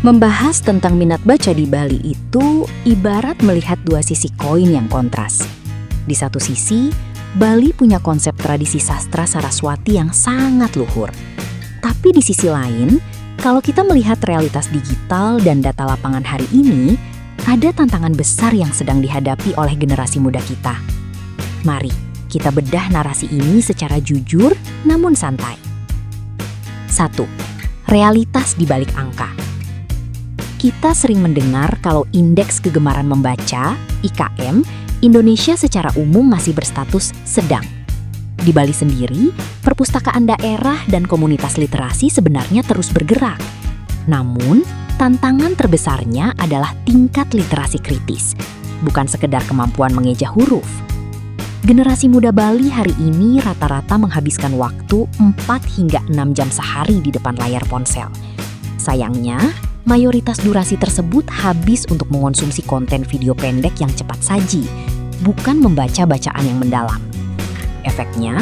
Membahas tentang minat baca di Bali itu ibarat melihat dua sisi koin yang kontras. Di satu sisi, Bali punya konsep tradisi sastra Saraswati yang sangat luhur. Tapi di sisi lain, kalau kita melihat realitas digital dan data lapangan hari ini, ada tantangan besar yang sedang dihadapi oleh generasi muda kita. Mari kita bedah narasi ini secara jujur namun santai. 1. Realitas di balik angka. Kita sering mendengar kalau Indeks Kegemaran Membaca, IKM, Indonesia secara umum masih berstatus sedang. Di Bali sendiri, perpustakaan daerah dan komunitas literasi sebenarnya terus bergerak. Namun, tantangan terbesarnya adalah tingkat literasi kritis, bukan sekedar kemampuan mengeja huruf. Generasi muda Bali hari ini rata-rata menghabiskan waktu 4 hingga 6 jam sehari di depan layar ponsel. Sayangnya, mayoritas durasi tersebut habis untuk mengonsumsi konten video pendek yang cepat saji, bukan membaca bacaan yang mendalam. Efeknya,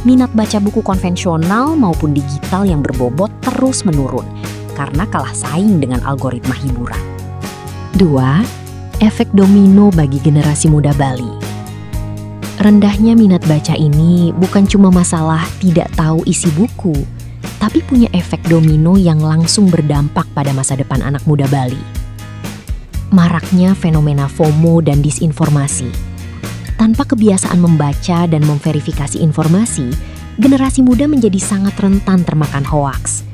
minat baca buku konvensional maupun digital yang berbobot terus menurun karena kalah saing dengan algoritma hiburan. 2. Efek domino bagi generasi muda Bali. Rendahnya minat baca ini bukan cuma masalah tidak tahu isi buku, tapi punya efek domino yang langsung berdampak pada masa depan anak muda Bali. Maraknya fenomena FOMO dan disinformasi. Tanpa kebiasaan membaca dan memverifikasi informasi, generasi muda menjadi sangat rentan termakan hoaks.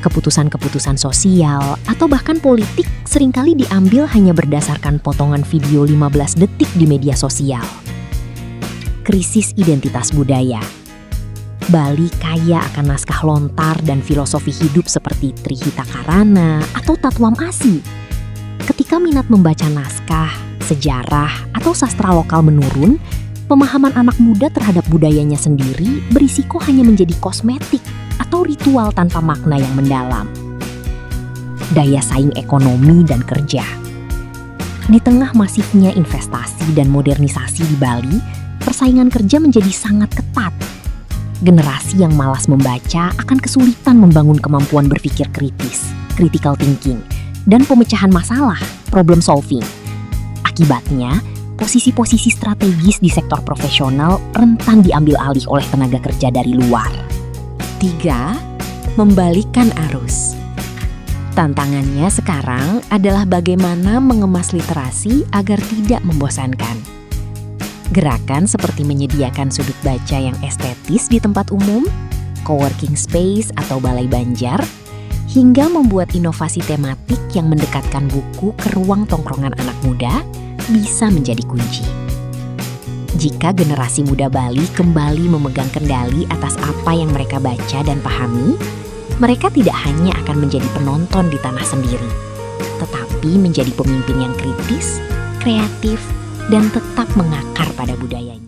Keputusan-keputusan sosial atau bahkan politik seringkali diambil hanya berdasarkan potongan video 15 detik di media sosial. Krisis identitas budaya. Bali kaya akan naskah lontar dan filosofi hidup seperti Trihita Karana atau Tatwam Asi. Ketika minat membaca naskah, sejarah, atau sastra lokal menurun, pemahaman anak muda terhadap budayanya sendiri berisiko hanya menjadi kosmetik atau ritual tanpa makna yang mendalam. Daya saing ekonomi dan kerja. Di tengah masifnya investasi dan modernisasi di Bali, persaingan kerja menjadi sangat ketat. Generasi yang malas membaca akan kesulitan membangun kemampuan berpikir kritis, critical thinking, dan pemecahan masalah, problem solving. Akibatnya, posisi-posisi strategis di sektor profesional rentan diambil alih oleh tenaga kerja dari luar. 3. Membalikkan arus. Tantangannya sekarang adalah bagaimana mengemas literasi agar tidak membosankan. Gerakan seperti menyediakan sudut baca yang estetis di tempat umum, coworking space atau balai banjar, hingga membuat inovasi tematik yang mendekatkan buku ke ruang tongkrongan anak muda bisa menjadi kunci. Jika generasi muda Bali kembali memegang kendali atas apa yang mereka baca dan pahami, mereka tidak hanya akan menjadi penonton di tanah sendiri, tetapi menjadi pemimpin yang kritis, kreatif, dan tetap mengakar pada budayanya.